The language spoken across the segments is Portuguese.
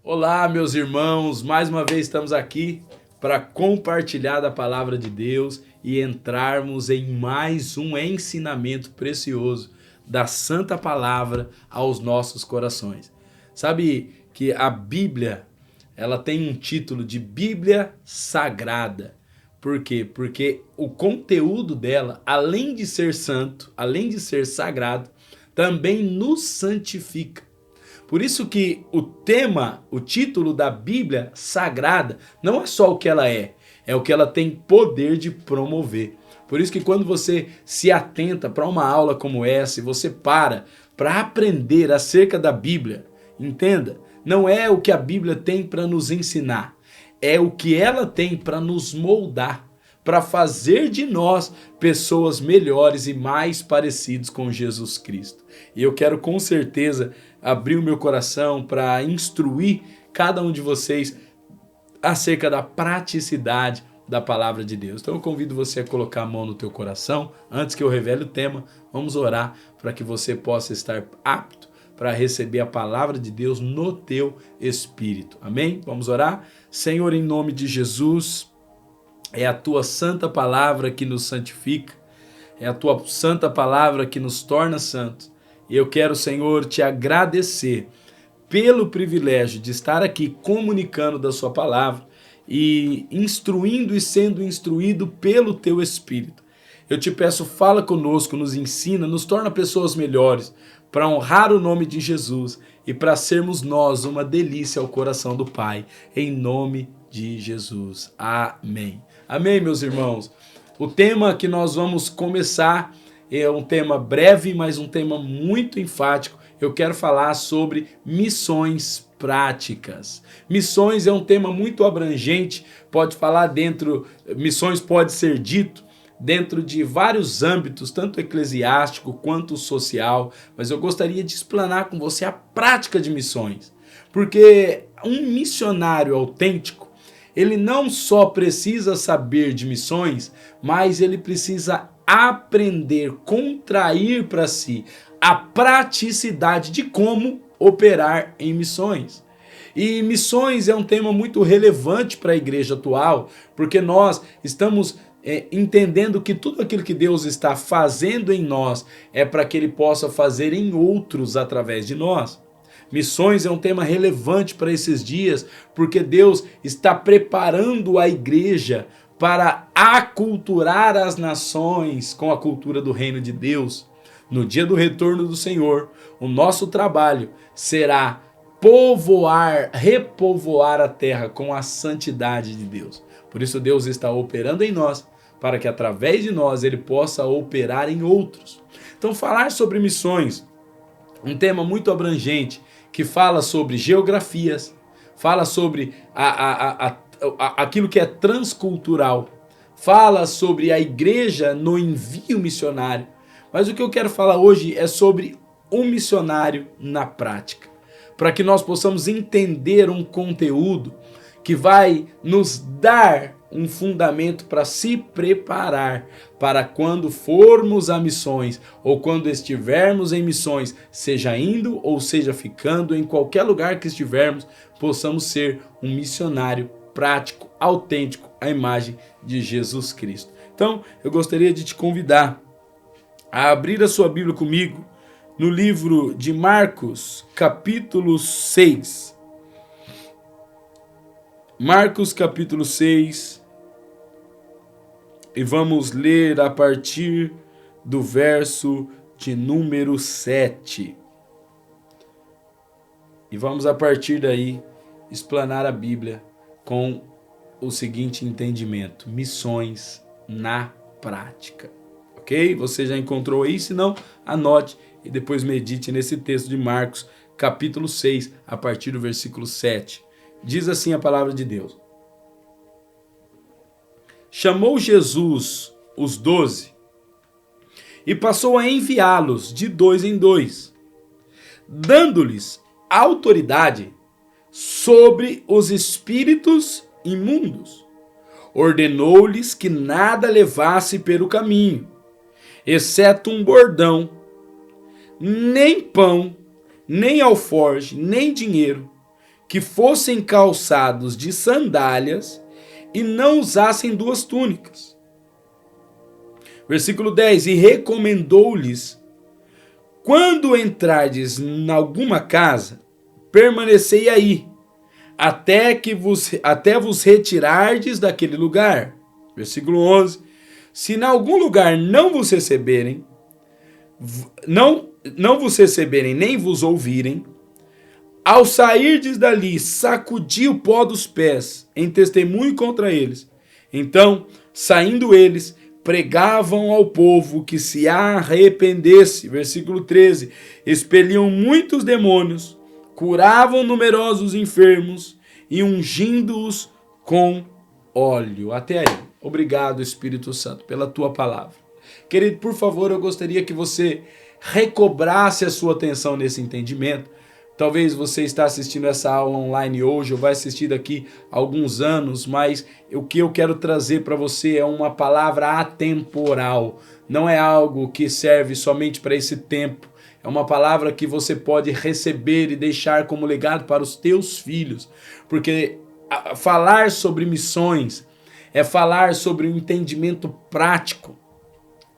Olá, meus irmãos, mais uma vez estamos aqui para compartilhar da palavra de Deus e entrarmos em mais um ensinamento precioso da Santa Palavra aos nossos corações. Sabe que a Bíblia, ela tem um título de Bíblia Sagrada. Por quê? Porque o conteúdo dela, além de ser santo, além de ser sagrado, também nos santifica. Por isso que o tema, o título da Bíblia Sagrada, não é só o que ela é o que ela tem poder de promover. Por isso que quando você se atenta para uma aula como essa e você para aprender acerca da Bíblia, entenda, não é o que a Bíblia tem para nos ensinar, é o que ela tem para nos moldar, para fazer de nós pessoas melhores e mais parecidos com Jesus Cristo. E eu quero com certeza abrir o meu coração para instruir cada um de vocês acerca da praticidade da palavra de Deus. Então eu convido você a colocar a mão no teu coração. Antes que eu revele o tema, vamos orar para que você possa estar apto para receber a palavra de Deus no teu espírito. Amém? Vamos orar? Senhor, em nome de Jesus, é a tua santa palavra que nos santifica, é a tua santa palavra que nos torna santos. E eu quero, Senhor, te agradecer pelo privilégio de estar aqui comunicando da sua palavra e instruindo e sendo instruído pelo teu Espírito. Eu te peço, fala conosco, nos ensina, nos torna pessoas melhores para honrar o nome de Jesus e para sermos nós uma delícia ao coração do Pai, em nome de Jesus. Amém. Amém, meus irmãos. O tema que nós vamos começar é um tema breve, mas um tema muito enfático. Eu quero falar sobre missões práticas. Missões é um tema muito abrangente, pode falar dentro, missões pode ser dito dentro de vários âmbitos, tanto eclesiástico quanto social, mas eu gostaria de explanar com você a prática de missões. Porque um missionário autêntico, ele não só precisa saber de missões, mas ele precisa aprender, contrair para si a praticidade de como operar em missões. E missões é um tema muito relevante para a igreja atual, porque nós estamos entendendo que tudo aquilo que Deus está fazendo em nós é para que Ele possa fazer em outros através de nós. Missões é um tema relevante para esses dias, porque Deus está preparando a igreja para aculturar as nações com a cultura do reino de Deus. No dia do retorno do Senhor, o nosso trabalho será repovoar a terra com a santidade de Deus. Por isso Deus está operando em nós, para que através de nós Ele possa operar em outros. Então falar sobre missões, um tema muito abrangente, que fala sobre geografias, fala sobre aquilo que é transcultural, fala sobre a igreja no envio missionário. Mas o que eu quero falar hoje é sobre um missionário na prática, para que nós possamos entender um conteúdo que vai nos dar um fundamento para se preparar para quando formos a missões ou quando estivermos em missões, seja indo ou seja ficando, em qualquer lugar que estivermos, possamos ser um missionário prático, autêntico, à imagem de Jesus Cristo. Então, eu gostaria de te convidar a abrir a sua Bíblia comigo no livro de Marcos, capítulo 6. Marcos, capítulo 6. E vamos ler a partir do verso de número 7. E vamos a partir daí explanar a Bíblia com o seguinte entendimento: missões na prática. Ok? Você já encontrou aí? Se não, anote e depois medite nesse texto de Marcos, capítulo 6, a partir do versículo 7. Diz assim a palavra de Deus: chamou Jesus os 12 e passou a enviá-los de 2 em 2, dando-lhes autoridade sobre os espíritos imundos. Ordenou-lhes que nada levasse pelo caminho, exceto um bordão, nem pão, nem alforje, nem dinheiro, que fossem calçados de sandálias e não usassem 2 túnicas. Versículo 10, e recomendou-lhes: quando entrardes em alguma casa, permanecei aí, até vos retirardes daquele lugar. Versículo 11, se em algum lugar não vos receberem, não vos receberem nem vos ouvirem, ao sairdes dali, sacudi o pó dos pés, em testemunho contra eles. Então, saindo eles, pregavam ao povo que se arrependesse. Versículo 13. Expeliam muitos demônios, curavam numerosos enfermos e ungindo-os com óleo. Até aí. Obrigado, Espírito Santo, pela tua palavra. Querido, por favor, eu gostaria que você recobrasse a sua atenção nesse entendimento. Talvez você está assistindo essa aula online hoje ou vai assistir daqui a alguns anos, mas o que eu quero trazer para você é uma palavra atemporal. Não é algo que serve somente para esse tempo. É uma palavra que você pode receber e deixar como legado para os teus filhos. Porque falar sobre missões é falar sobre o entendimento prático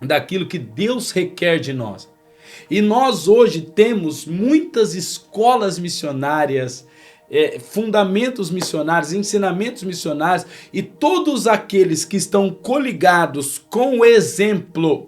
daquilo que Deus requer de nós. E nós hoje temos muitas escolas missionárias, fundamentos missionários, ensinamentos missionários, e todos aqueles que estão coligados com o exemplo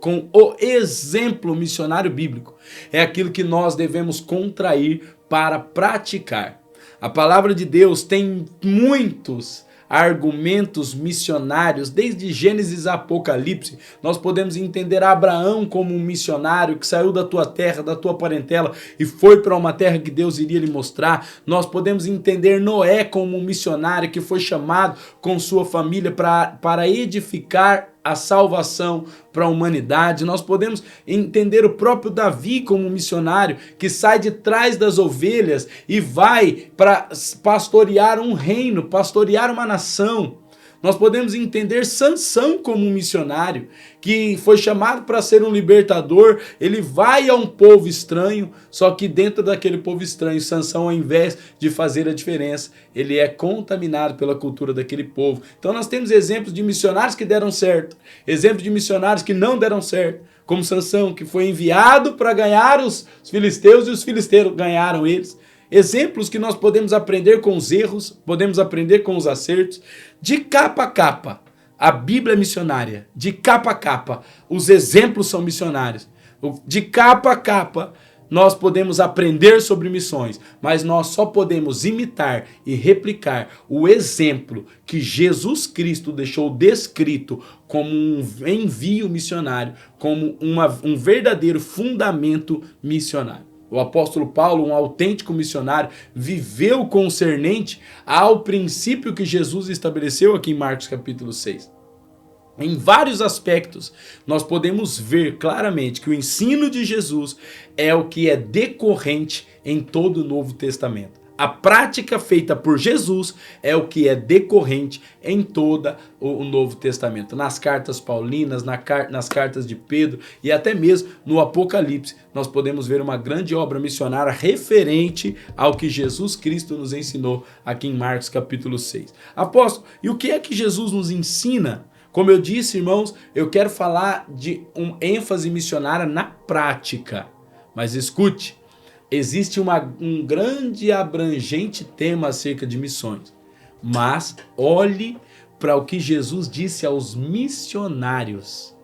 missionário bíblico, é aquilo que nós devemos contrair para praticar. A palavra de Deus tem muitos argumentos missionários, desde Gênesis a Apocalipse. Nós podemos entender Abraão como um missionário que saiu da tua terra, da tua parentela e foi para uma terra que Deus iria lhe mostrar. Nós podemos entender Noé como um missionário que foi chamado com sua família para edificar a salvação para a humanidade. Nós podemos entender o próprio Davi como um missionário que sai de trás das ovelhas e vai para pastorear um reino, pastorear uma nação. Nós podemos entender Sansão como um missionário que foi chamado para ser um libertador. Ele vai a um povo estranho, só que dentro daquele povo estranho, Sansão, ao invés de fazer a diferença, ele é contaminado pela cultura daquele povo. Então nós temos exemplos de missionários que deram certo, exemplos de missionários que não deram certo, como Sansão, que foi enviado para ganhar os filisteus e os filisteus ganharam eles. Exemplos que nós podemos aprender com os erros, podemos aprender com os acertos. De capa a capa, a Bíblia é missionária. De capa a capa, os exemplos são missionários. De capa a capa, nós podemos aprender sobre missões, mas nós só podemos imitar e replicar o exemplo que Jesus Cristo deixou descrito como um envio missionário, como um verdadeiro fundamento missionário. O apóstolo Paulo, um autêntico missionário, viveu concernente ao princípio que Jesus estabeleceu aqui em Marcos capítulo 6. Em vários aspectos, nós podemos ver claramente que o ensino de Jesus é o que é decorrente em todo o Novo Testamento. A prática feita por Jesus é o que é decorrente em todo o Novo Testamento. Nas cartas paulinas, nas cartas de Pedro e até mesmo no Apocalipse, nós podemos ver uma grande obra missionária referente ao que Jesus Cristo nos ensinou aqui em Marcos capítulo 6. Apóstolo, e o que é que Jesus nos ensina? Como eu disse, irmãos, eu quero falar de uma ênfase missionária na prática. Mas escute, existe um grande e abrangente tema acerca de missões. Mas olhe para o que Jesus disse aos missionários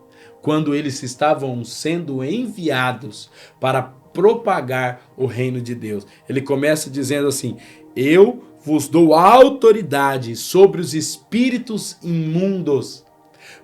quando eles estavam sendo enviados para propagar o reino de Deus. Ele começa dizendo assim: eu vos dou autoridade sobre os espíritos imundos.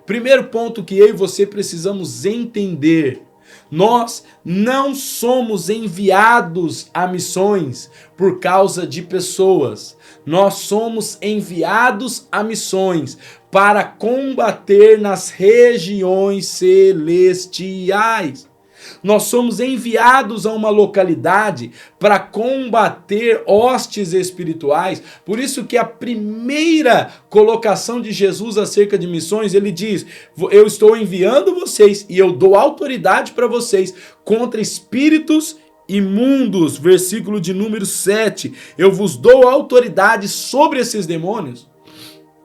Primeiro ponto que eu e você precisamos entender: nós não somos enviados a missões por causa de pessoas. Nós somos enviados a missões para combater nas regiões celestiais. Nós somos enviados a uma localidade para combater hostes espirituais. Por isso que a primeira colocação de Jesus acerca de missões, ele diz: eu estou enviando vocês e eu dou autoridade para vocês contra espíritos imundos, versículo de número 7. Eu vos dou autoridade sobre esses demônios.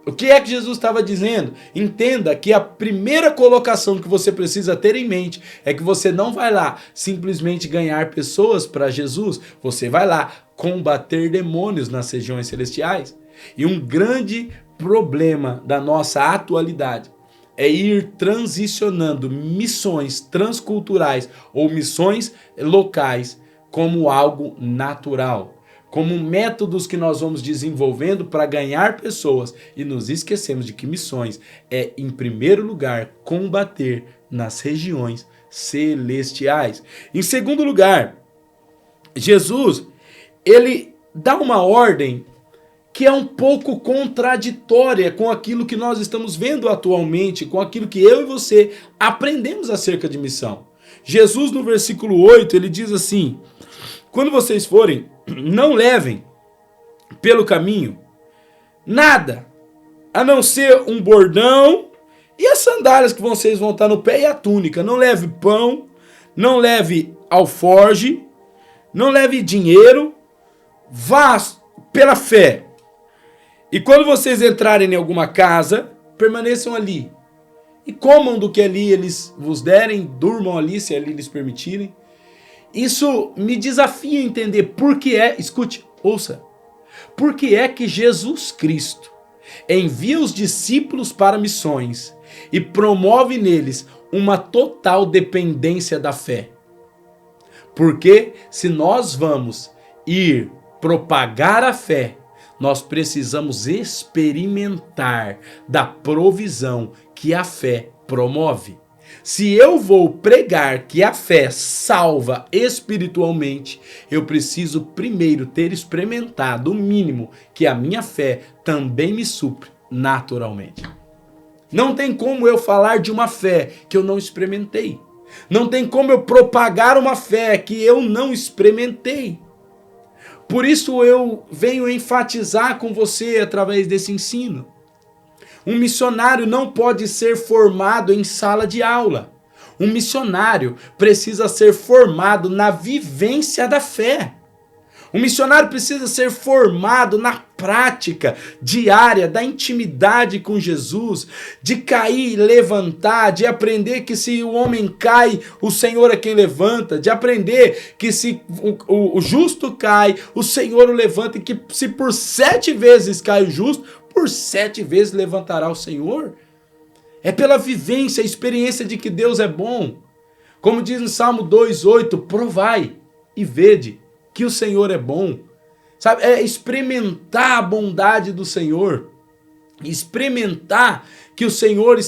O que é que Jesus estava dizendo? Entenda que a primeira colocação que você precisa ter em mente é que você não vai lá simplesmente ganhar pessoas para Jesus. Você vai lá combater demônios nas regiões celestiais. E um grande problema da nossa atualidade é ir transicionando missões transculturais ou missões locais como algo natural, como métodos que nós vamos desenvolvendo para ganhar pessoas, e nos esquecemos de que missões é, em primeiro lugar, combater nas regiões celestiais. Em segundo lugar, Jesus, ele dá uma ordem que é um pouco contraditória com aquilo que nós estamos vendo atualmente, com aquilo que eu e você aprendemos acerca de missão. Jesus, no versículo 8, ele diz assim: quando vocês forem, não levem pelo caminho nada, a não ser um bordão e as sandálias que vocês vão estar no pé e a túnica. Não leve pão, não leve alforge, não leve dinheiro, vá pela fé. E quando vocês entrarem em alguma casa, permaneçam ali. E comam do que ali eles vos derem, durmam ali, se ali lhes permitirem. Isso me desafia a entender por que é, escute, ouça, por que é que Jesus Cristo envia os discípulos para missões e promove neles uma total dependência da fé. Porque se nós vamos ir propagar a fé, nós precisamos experimentar da provisão que a fé promove. Se eu vou pregar que a fé salva espiritualmente, eu preciso primeiro ter experimentado o mínimo que a minha fé também me supre naturalmente. Não tem como eu falar de uma fé que eu não experimentei. Não tem como eu propagar uma fé que eu não experimentei. Por isso eu venho enfatizar com você através desse ensino. Um missionário não pode ser formado em sala de aula. Um missionário precisa ser formado na vivência da fé. Um missionário precisa ser formado na prática diária da intimidade com Jesus, de cair e levantar, de aprender que se o homem cai, o Senhor é quem levanta, de aprender que se o justo cai, o Senhor o levanta, e que se por 7 vezes cai o justo, por 7 vezes levantará o Senhor. É pela vivência, a experiência de que Deus é bom. Como diz no Salmo 2:8, provai e vede que o Senhor é bom. Sabe, é experimentar a bondade do Senhor. Experimentar que o Senhor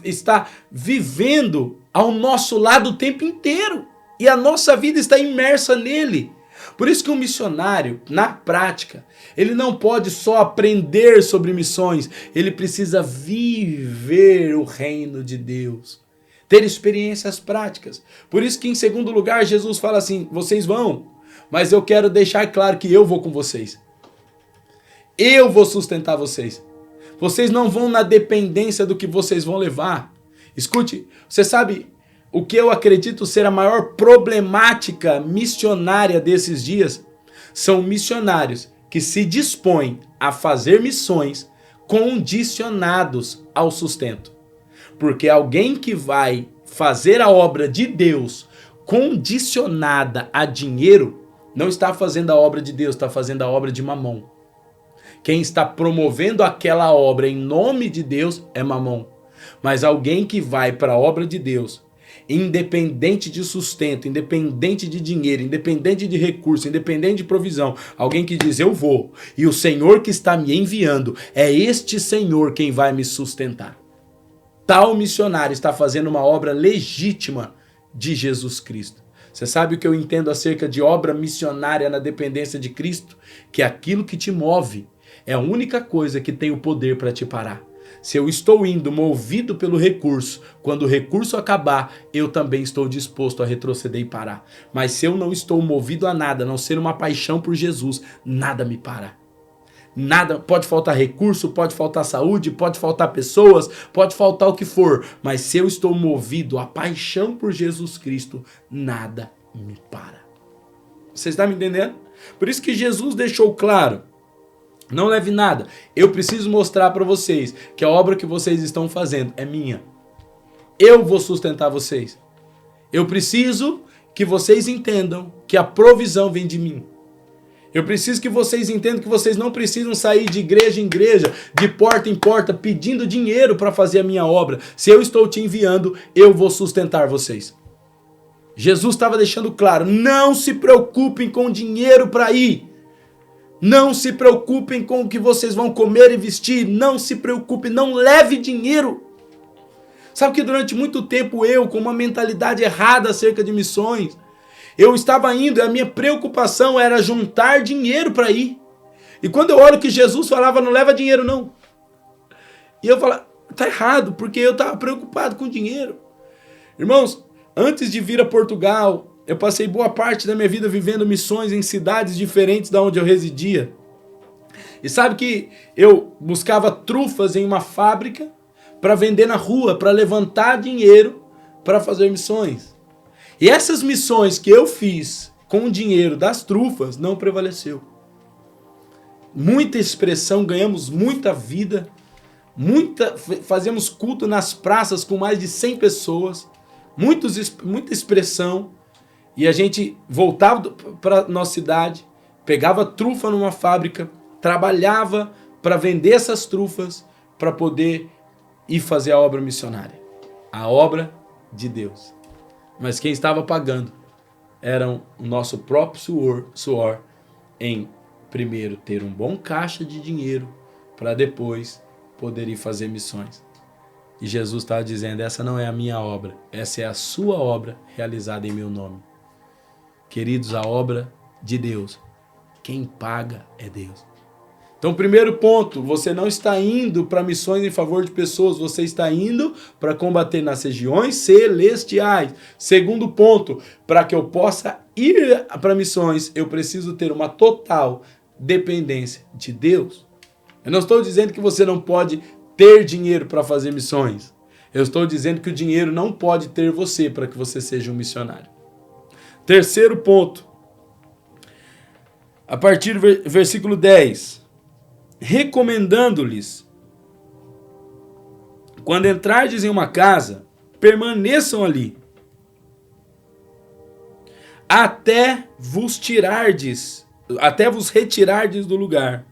está vivendo ao nosso lado o tempo inteiro. E a nossa vida está imersa nele. Por isso que um missionário, na prática, ele não pode só aprender sobre missões, ele precisa viver o reino de Deus, ter experiências práticas. Por isso que em segundo lugar Jesus fala assim, vocês vão, mas eu quero deixar claro que eu vou com vocês. Eu vou sustentar vocês. Vocês não vão na dependência do que vocês vão levar. Escute, você sabe o que eu acredito ser a maior problemática missionária desses dias? São missionários que se dispõem a fazer missões condicionados ao sustento. Porque alguém que vai fazer a obra de Deus condicionada a dinheiro, não está fazendo a obra de Deus, está fazendo a obra de Mamon. Quem está promovendo aquela obra em nome de Deus é Mamon. Mas alguém que vai para a obra de Deus, independente de sustento, independente de dinheiro, independente de recurso, independente de provisão, alguém que diz eu vou, e o Senhor que está me enviando, é este Senhor quem vai me sustentar. Tal missionário está fazendo uma obra legítima de Jesus Cristo. Você sabe o que eu entendo acerca de obra missionária na dependência de Cristo? Que aquilo que te move é a única coisa que tem o poder para te parar. Se eu estou indo movido pelo recurso, quando o recurso acabar, eu também estou disposto a retroceder e parar. Mas se eu não estou movido a nada, a não ser uma paixão por Jesus, nada me para. Nada, pode faltar recurso, pode faltar saúde, pode faltar pessoas, pode faltar o que for. Mas se eu estou movido à paixão por Jesus Cristo, nada me para. Você está me entendendo? Por isso que Jesus deixou claro, não leve nada. Eu preciso mostrar para vocês que a obra que vocês estão fazendo é minha. Eu vou sustentar vocês. Eu preciso que vocês entendam que a provisão vem de mim. Eu preciso que vocês entendam que vocês não precisam sair de igreja em igreja, de porta em porta, pedindo dinheiro para fazer a minha obra. Se eu estou te enviando, eu vou sustentar vocês. Jesus estava deixando claro, não se preocupem com dinheiro para ir. Não se preocupem com o que vocês vão comer e vestir. Não se preocupem, não leve dinheiro. Sabe que durante muito tempo eu, com uma mentalidade errada acerca de missões, eu estava indo e a minha preocupação era juntar dinheiro para ir. E quando eu olho que Jesus falava, não leva dinheiro não. E eu falo, tá errado, porque eu estava preocupado com dinheiro. Irmãos, antes de vir a Portugal, eu passei boa parte da minha vida vivendo missões em cidades diferentes da onde eu residia. E sabe que eu buscava trufas em uma fábrica para vender na rua, para levantar dinheiro para fazer missões. E essas missões que eu fiz com o dinheiro das trufas não prevaleceu. Muita expressão, ganhamos muita vida, fazemos culto nas praças com mais de 100 pessoas, muita expressão, e a gente voltava para nossa cidade, pegava trufa numa fábrica, trabalhava para vender essas trufas, para poder ir fazer a obra missionária, a obra de Deus. Mas quem estava pagando era o nosso próprio suor em primeiro ter um bom caixa de dinheiro para depois poder ir fazer missões. E Jesus estava dizendo, essa não é a minha obra, essa é a sua obra realizada em meu nome. Queridos, a obra de Deus, quem paga é Deus. Então, primeiro ponto, você não está indo para missões em favor de pessoas, você está indo para combater nas regiões celestiais. Segundo ponto, para que eu possa ir para missões, eu preciso ter uma total dependência de Deus. Eu não estou dizendo que você não pode ter dinheiro para fazer missões. Eu estou dizendo que o dinheiro não pode ter você para que você seja um missionário. Terceiro ponto, a partir do versículo 10, recomendando-lhes, quando entrardes em uma casa, permaneçam ali, até vos retirardes do lugar.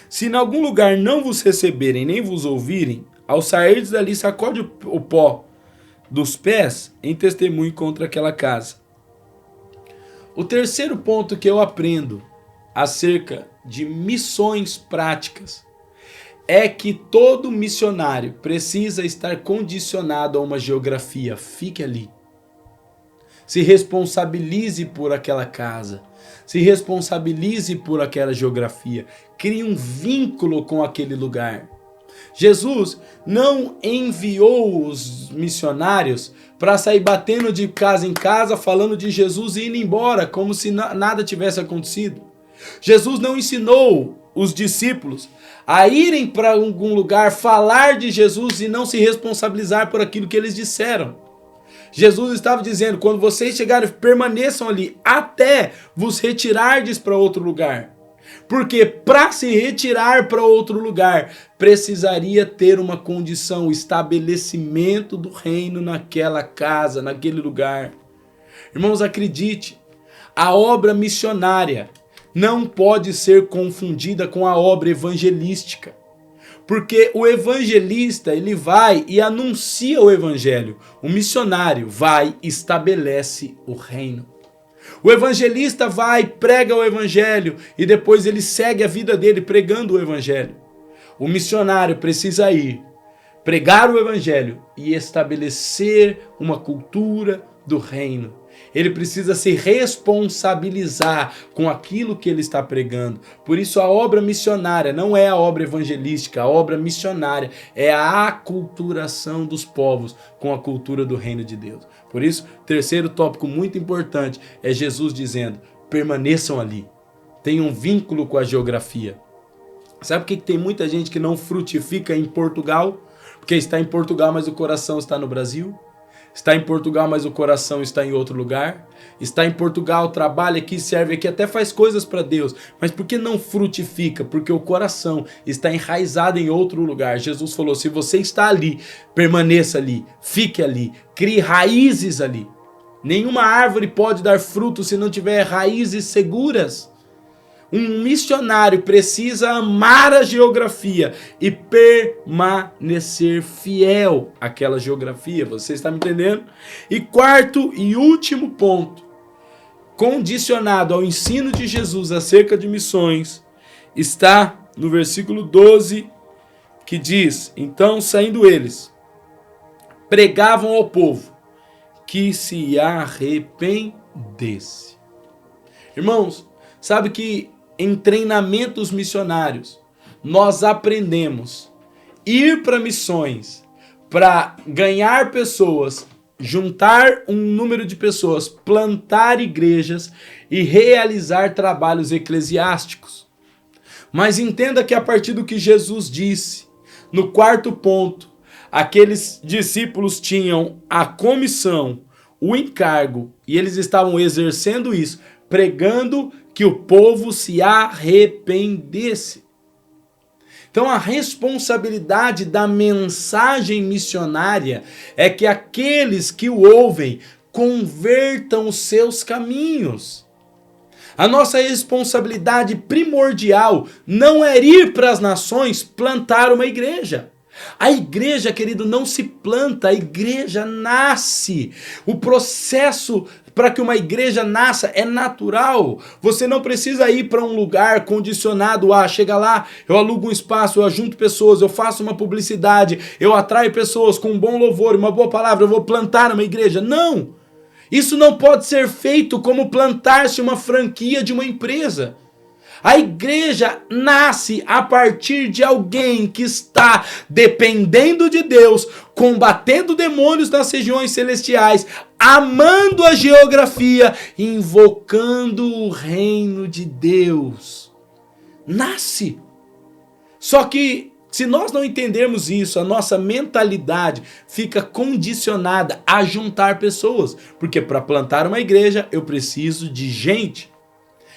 Se em algum lugar não vos receberem, nem vos ouvirem, ao sairdes dali, sacode o pó dos pés em testemunho contra aquela casa. O terceiro ponto que eu aprendo acerca de missões práticas é que todo missionário precisa estar condicionado a uma geografia. Fique ali. Se responsabilize por aquela casa. Se responsabilize por aquela geografia. Crie um vínculo com aquele lugar. Jesus não enviou os missionários para sair batendo de casa em casa, falando de Jesus e indo embora, como se nada tivesse acontecido. Jesus não ensinou os discípulos a irem para algum lugar, falar de Jesus e não se responsabilizar por aquilo que eles disseram. Jesus estava dizendo, quando vocês chegarem, permaneçam ali, até vos retirardes para outro lugar. Porque para se retirar para outro lugar, precisaria ter uma condição, estabelecimento do reino naquela casa, naquele lugar. Irmãos, acredite, a obra missionária não pode ser confundida com a obra evangelística. Porque o evangelista, ele vai e anuncia o evangelho. O missionário vai e estabelece o reino. O evangelista vai, prega o evangelho e depois ele segue a vida dele pregando o evangelho. O missionário precisa ir, pregar o evangelho e estabelecer uma cultura do reino. Ele precisa se responsabilizar com aquilo que ele está pregando. Por isso a obra missionária não é a obra evangelística, a obra missionária é a aculturação dos povos com a cultura do reino de Deus. Por isso, terceiro tópico muito importante é Jesus dizendo, permaneçam ali, tenham um vínculo com a geografia. Sabe por que tem muita gente que não frutifica em Portugal? Porque está em Portugal, mas o coração está no Brasil? Está em Portugal, mas o coração está em outro lugar. Está em Portugal, trabalha aqui, serve aqui, até faz coisas para Deus. Mas por que não frutifica? Porque o coração está enraizado em outro lugar. Jesus falou, se você está ali, permaneça ali, fique ali, crie raízes ali. Nenhuma árvore pode dar fruto se não tiver raízes seguras. Um missionário precisa amar a geografia e permanecer fiel àquela geografia. Você está me entendendo? E quarto e último ponto, condicionado ao ensino de Jesus acerca de missões, está no versículo 12, que diz, então saindo eles, pregavam ao povo que se arrependesse. Irmãos, sabe que em treinamentos missionários, nós aprendemos ir para missões, para ganhar pessoas, juntar um número de pessoas, plantar igrejas e realizar trabalhos eclesiásticos. Mas entenda que a partir do que Jesus disse, no quarto ponto, aqueles discípulos tinham a comissão, o encargo, e eles estavam exercendo isso, pregando que o povo se arrependesse. Então a responsabilidade da mensagem missionária é que aqueles que o ouvem convertam os seus caminhos. A nossa responsabilidade primordial não é ir para as nações plantar uma igreja. A igreja, querido, não se planta, a igreja nasce. O processo para que uma igreja nasça é natural. Você não precisa ir para um lugar condicionado a chega lá, eu alugo um espaço, eu ajunto pessoas, eu faço uma publicidade, eu atraio pessoas com um bom louvor, uma boa palavra, eu vou plantar uma igreja. Não! Isso não pode ser feito como plantar-se uma franquia de uma empresa. A igreja nasce a partir de alguém que está dependendo de Deus, combatendo demônios nas regiões celestiais, amando a geografia, invocando o reino de Deus. Nasce. Só que se nós não entendermos isso, a nossa mentalidade fica condicionada a juntar pessoas. Porque para plantar uma igreja eu preciso de gente.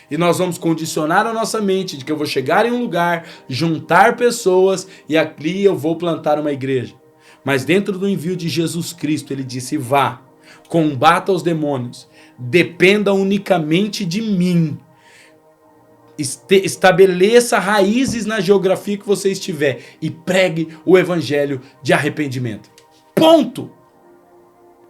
E nós vamos condicionar a nossa mente de que eu vou chegar em um lugar, juntar pessoas e ali eu vou plantar uma igreja. Mas dentro do envio de Jesus Cristo, ele disse, vá, combata os demônios, dependa unicamente de mim. Estabeleça raízes na geografia que você estiver e pregue o evangelho de arrependimento. Ponto!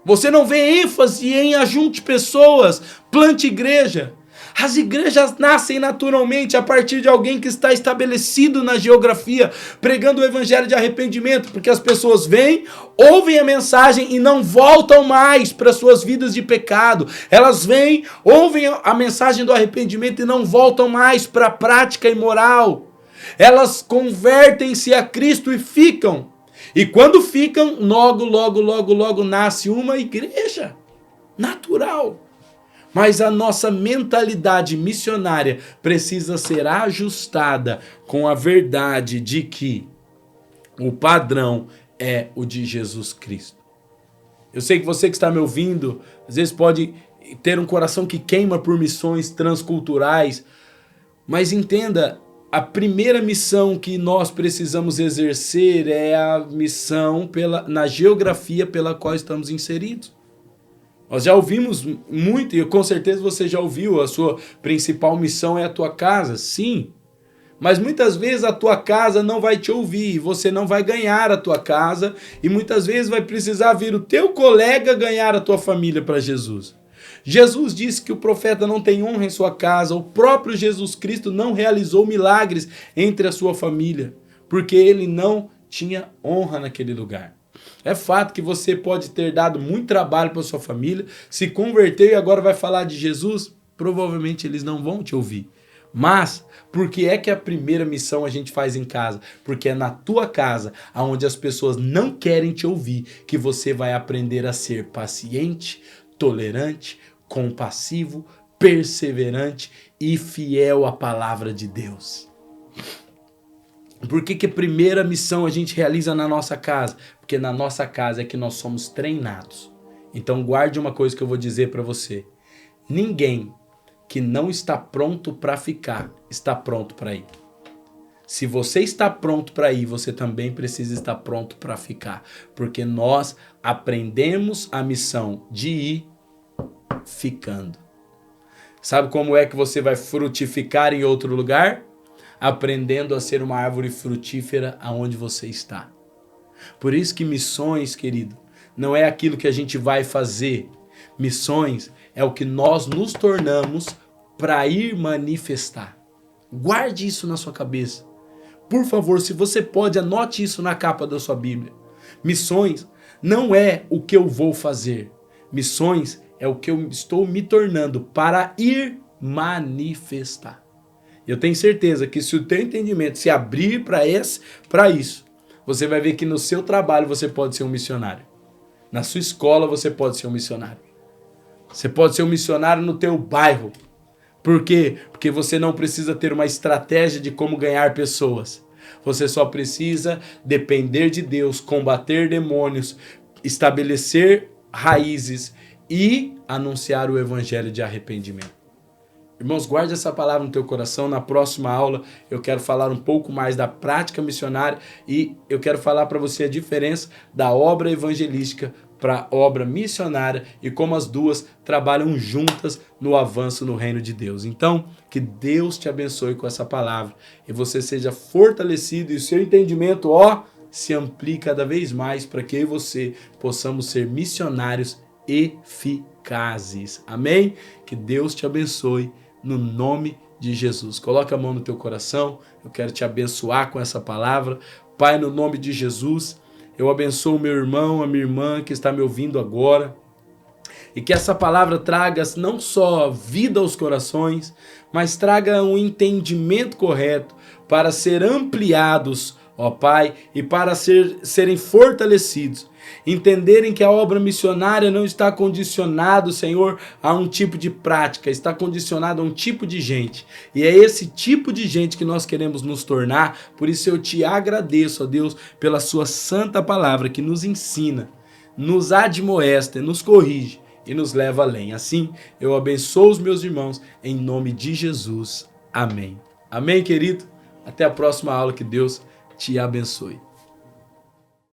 Você não vê ênfase em ajunte pessoas, plante igreja. As igrejas nascem naturalmente a partir de alguém que está estabelecido na geografia, pregando o evangelho de arrependimento, porque as pessoas vêm, ouvem a mensagem e não voltam mais para suas vidas de pecado. Elas vêm, ouvem a mensagem do arrependimento e não voltam mais para a prática imoral. Elas convertem-se a Cristo e ficam. E quando ficam, logo nasce uma igreja natural. Mas a nossa mentalidade missionária precisa ser ajustada com a verdade de que o padrão é o de Jesus Cristo. Eu sei que você que está me ouvindo, às vezes pode ter um coração que queima por missões transculturais, mas entenda, a primeira missão que nós precisamos exercer é a missão na geografia pela qual estamos inseridos. Nós já ouvimos muito, e com certeza você já ouviu, a sua principal missão é a tua casa, sim. Mas muitas vezes a tua casa não vai te ouvir, você não vai ganhar a tua casa, e muitas vezes vai precisar vir o teu colega ganhar a tua família para Jesus. Jesus disse que o profeta não tem honra em sua casa, o próprio Jesus Cristo não realizou milagres entre a sua família, porque ele não tinha honra naquele lugar. É fato que você pode ter dado muito trabalho para sua família, se converteu e agora vai falar de Jesus, provavelmente eles não vão te ouvir. Mas, por que é que a primeira missão a gente faz em casa? Porque é na tua casa, onde as pessoas não querem te ouvir, que você vai aprender a ser paciente, tolerante, compassivo, perseverante e fiel à palavra de Deus. Por que a primeira missão a gente realiza na nossa casa? Porque na nossa casa é que nós somos treinados. Então guarde uma coisa que eu vou dizer para você. Ninguém que não está pronto para ficar, está pronto para ir. Se você está pronto para ir, você também precisa estar pronto para ficar. Porque nós aprendemos a missão de ir ficando. Sabe como é que você vai frutificar em outro lugar? Aprendendo a ser uma árvore frutífera aonde você está. Por isso que missões, querido, não é aquilo que a gente vai fazer. Missões é o que nós nos tornamos para ir manifestar. Guarde isso na sua cabeça. Por favor, se você pode, anote isso na capa da sua Bíblia. Missões não é o que eu vou fazer. Missões é o que eu estou me tornando para ir manifestar. Eu tenho certeza que se o teu entendimento se abrir para isso, você vai ver que no seu trabalho você pode ser um missionário. Na sua escola você pode ser um missionário. Você pode ser um missionário no teu bairro. Por quê? Porque você não precisa ter uma estratégia de como ganhar pessoas. Você só precisa depender de Deus, combater demônios, estabelecer raízes e anunciar o evangelho de arrependimento. Irmãos, guarde essa palavra no teu coração. Na próxima aula eu quero falar um pouco mais da prática missionária e eu quero falar para você a diferença da obra evangelística para a obra missionária e como as duas trabalham juntas no avanço no reino de Deus. Então, que Deus te abençoe com essa palavra e você seja fortalecido e o seu entendimento, se amplie cada vez mais para que eu e você possamos ser missionários eficazes. Amém? Que Deus te abençoe no nome de Jesus. Coloca a mão no teu coração. Eu quero te abençoar com essa palavra. Pai, no nome de Jesus, eu abençoo o meu irmão, a minha irmã que está me ouvindo agora. E que essa palavra traga não só vida aos corações, mas traga um entendimento correto para ser ampliados, ó Pai, e para serem fortalecidos. Entenderem que a obra missionária não está condicionado, Senhor, a um tipo de prática, está condicionado a um tipo de gente. E é esse tipo de gente que nós queremos nos tornar. Por isso eu te agradeço, ó Deus, pela sua santa palavra que nos ensina, nos admoesta, nos corrige e nos leva além. Assim, eu abençoo os meus irmãos em nome de Jesus. Amém. Amém, querido? Até a próxima aula. Que Deus te abençoe.